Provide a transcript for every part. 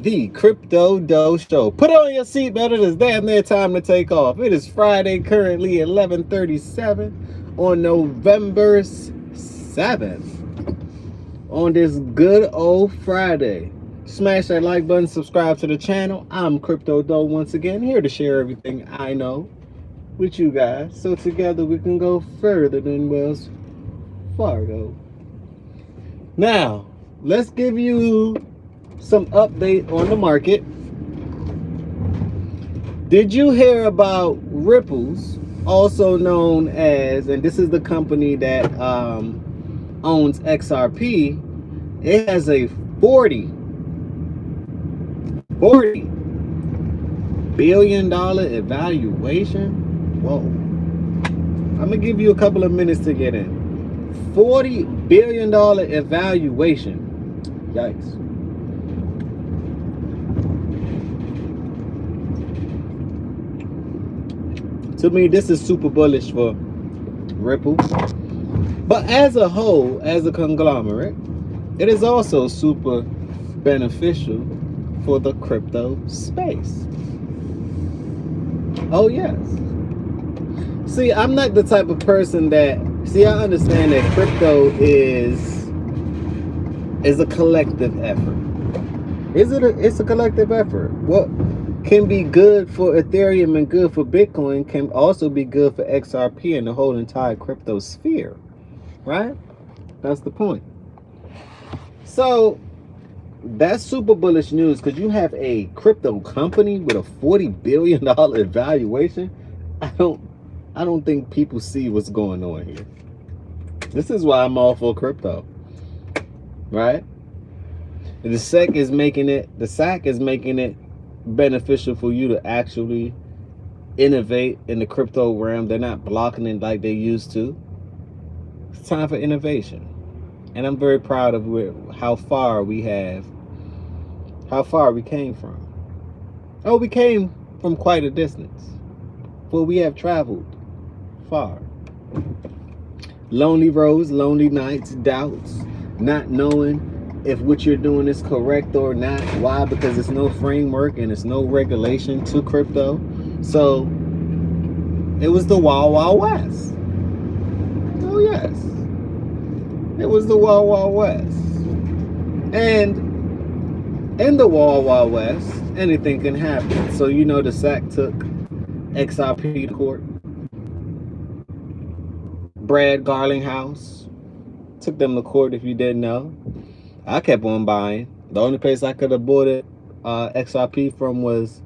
The Crypto Doe Show. Put on your seatbelt. It is damn near time to take off. It is Friday, currently 11:37 on November 7th. On this good old Friday, smash that like button, subscribe to the channel. I'm Crypto Doe once again, here to share everything I know with you guys, so together we can go further than Wells Fargo. Now, let's give you some update on the market. Did you hear about Ripples, also known as, and this is the company that owns XRP? It has a 40 billion dollar evaluation. Whoa. I'm gonna give you a couple of minutes to get in. $40 billion evaluation. Yikes. To me, this is super bullish for Ripple. But as a whole, as a conglomerate, it is also super beneficial for the crypto space. Oh, yes. See, I'm not the type of person that... See, I understand that crypto is a collective effort. It's a collective effort. What can be good for Ethereum and good for Bitcoin can also be good for XRP and the whole entire crypto sphere, right? That's the point. So that's super bullish news, because you have a crypto company with a $40 billion evaluation. I don't think people see what's going on here. This is why I'm all for crypto, right? The SEC is making it beneficial for you to actually innovate in the crypto realm. They're not blocking it like they used to. It's time for innovation, and I'm very proud of how far we came from. Oh, we came from quite a distance, but we have traveled far. Lonely roads, lonely nights, doubts, not knowing if what you're doing is correct or not. Why? Because there's no framework and there's no regulation to crypto. So it was the Wild Wild West. Oh yes, it was the Wild Wild West. And in the Wild Wild West, anything can happen. So you know, the SEC took XRP to court. Brad Garlinghouse took them to court, if you didn't know. I kept on buying. The only place I could have bought it XRP from was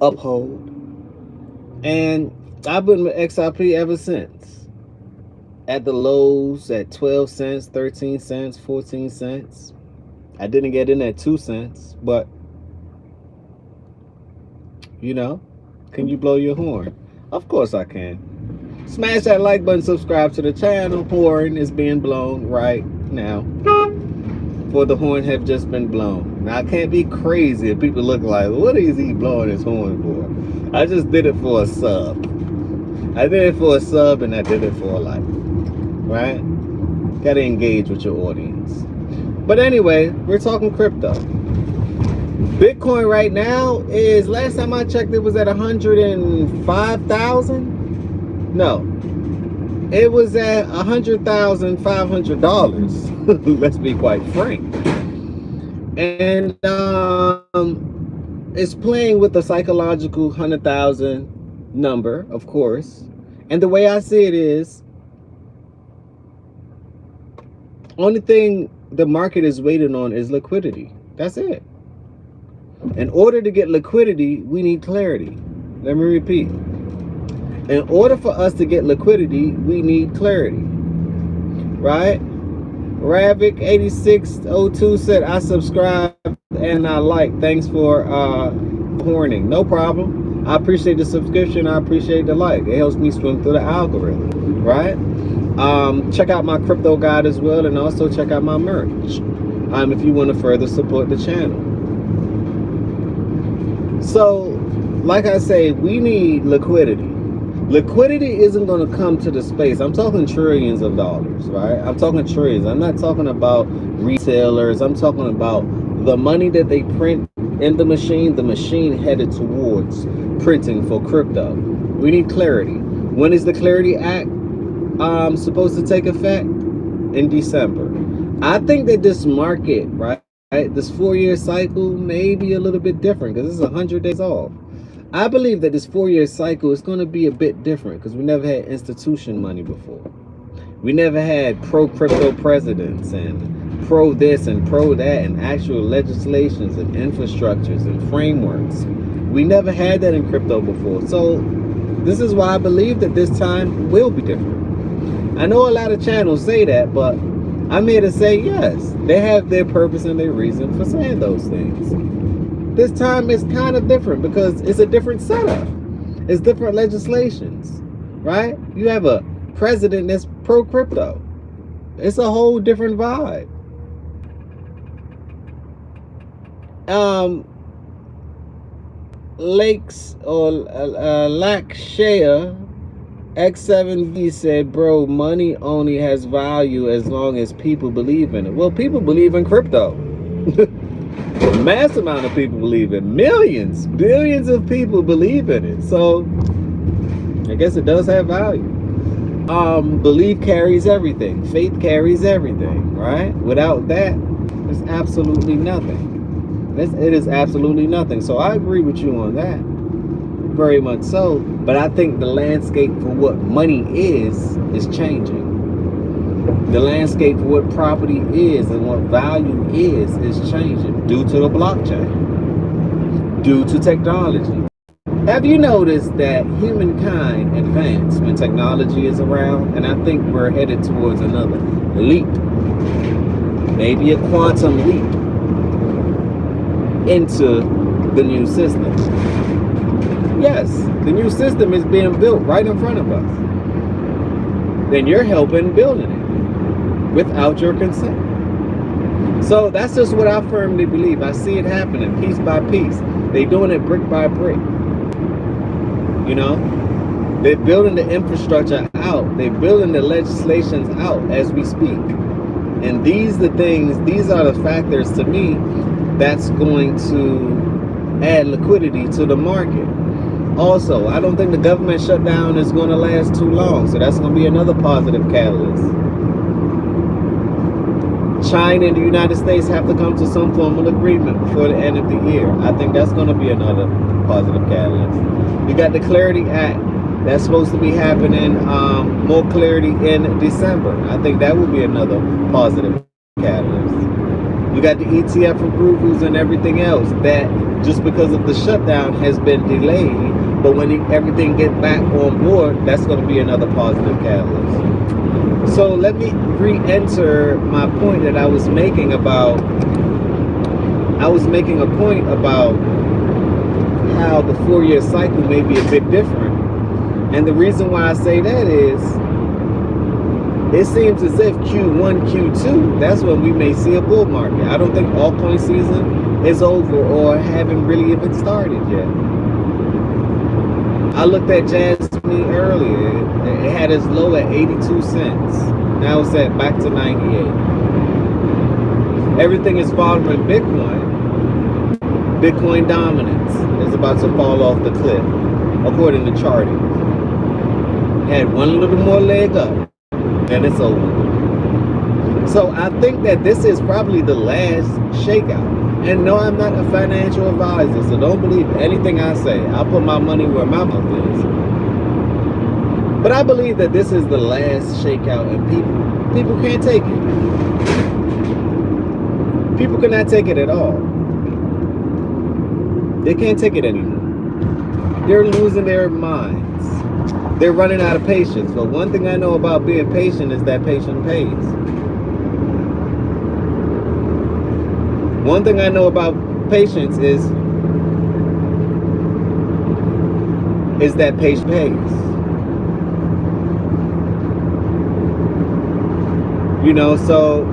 Uphold. And I've been with XRP ever since. At the lows at 12 cents, 13 cents, 14 cents. I didn't get in at 2 cents, but you know, can you blow your horn? Of course I can. Smash that like button, subscribe to the channel. Horn is being blown right now. For the horn have just been blown. Now I can't be crazy if people look like, what is he blowing his horn for? I just did it for a sub. I did it for a sub, and I did it for a like. Right? Gotta engage with your audience. But anyway, we're talking crypto. Bitcoin right now is, last time I checked, it was at 105,000. No, it was at $100,500. Let's be quite frank. And it's playing with the psychological 100,000 number, of course. And the way I see it is, only thing the market is waiting on is liquidity. That's it. In order to get liquidity, we need clarity. Let me repeat. In order for us to get liquidity, we need clarity, right? Ravik8602 said, I subscribe and I like. Thanks for horning. No problem. I appreciate the subscription. I appreciate the like. It helps me swim through the algorithm, right? Check out my crypto guide as well, and also check out my merch if you want to further support the channel. So, like I say, we need liquidity. Liquidity isn't going to come to the space. I'm talking trillions of dollars, right? I'm talking trillions. I'm not talking about retailers. I'm talking about The money that they print in the machine headed towards printing for crypto. We need clarity. When is the Clarity Act supposed to take effect? In December. I think that this market, right, this 4-year cycle may be a little bit different because it's 100 days off. I believe that this 4-year cycle is going to be a bit different because we never had institution money before. We never had pro-crypto presidents and pro this and pro that and actual legislations and infrastructures and frameworks. We never had that in crypto before. So this is why I believe that this time will be different. I know a lot of channels say that, but I'm here to say yes, they have their purpose and their reason for saying those things. This time is kind of different because it's a different setup. It's different legislations, right? You have a president that's pro-crypto. It's a whole different vibe. Lakes or Lakshaya X7V said, bro, money only has value as long as people believe in it. Well, people believe in crypto. A mass amount of people believe in it. Millions, billions of people believe in it. So I guess it does have value. Belief carries everything. Faith carries everything, right? Without that, it's absolutely nothing. It is absolutely nothing. So I agree with you on that. Very much so. But I think the landscape for what money is changing. The landscape for what property is and what value is changing due to the blockchain, due to technology. Have you noticed that humankind advance when technology is around? And I think we're headed towards another leap, maybe a quantum leap into the new system. Yes, the new system is being built right in front of us. Then you're helping building it without your consent. So that's just what I firmly believe. I see it happening piece by piece. They're doing it brick by brick. You know, they're building the infrastructure out. They're building the legislations out as we speak. And these are the factors to me that's going to add liquidity to the market. Also, I don't think the government shutdown is going to last too long. So that's going to be another positive catalyst. China and the United States have to come to some formal agreement before the end of the year. I think that's going to be another positive catalyst. You got the Clarity Act that's supposed to be happening, more clarity in December. I think that will be another positive catalyst. You got the ETF approvals and everything else that just because of the shutdown has been delayed, but when everything gets back on board, that's going to be another positive catalyst. So let me re-enter my point that I was making about how the 4-year cycle may be a bit different. And the reason why I say that is it seems as if Q1, Q2, that's when we may see a bull market. I don't think altcoin season is over or haven't really even started yet. I looked at Jasmine earlier. It had as low at 82 cents. Now it's at back to 98. Everything is following Bitcoin. Bitcoin dominance is about to fall off the cliff, according to charting. Had one little more leg up, and it's over. So I think that this is probably the last shakeout. And no, I'm not a financial advisor, so don't believe anything I say. I'll put my money where my mouth is. But I believe that this is the last shakeout, and people can't take it. People cannot take it at all. They can't take it anymore. They're losing their minds. They're running out of patience. But one thing I know about being patient is that patience pays. One thing I know about patience is that patience pays. You know, so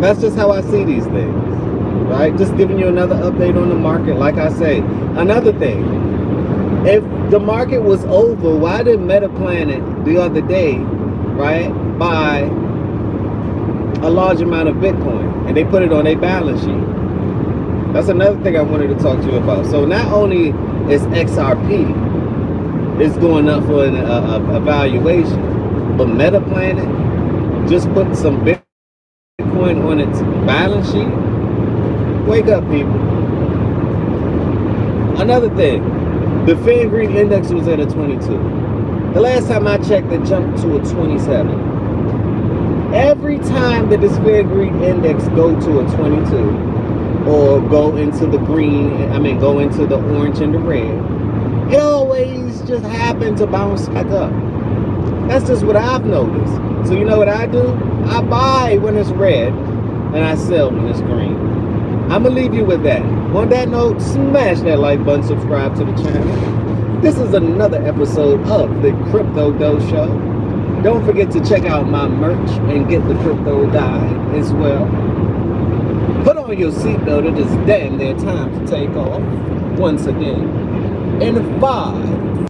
that's just how I see these things, right? Just giving you another update on the market. Like I say, another thing, if the market was over, why did Meta Planet the other day, right, buy a large amount of Bitcoin, and they put it on their balance sheet. That's another thing I wanted to talk to you about. So not only is XRP is going up for an evaluation, but Meta Planet just put some Bitcoin on its balance sheet. Wake up, people. Another thing, the Fin Green Index was at a 22. The last time I checked, it jumped to a 27. Every time that this Fin Green Index go to a 22, or go into the green, go into the orange and the red, it always just happened to bounce back up. That's just what I've noticed. So you know what I do? I buy when it's red, and I sell when it's green. I'm going to leave you with that. On that note, smash that like button, subscribe to the channel. This is another episode of the Crypto Dough Show. Don't forget to check out my merch and get the crypto guide as well. Put on your seatbelt. It is damn near time to take off once again. In 5,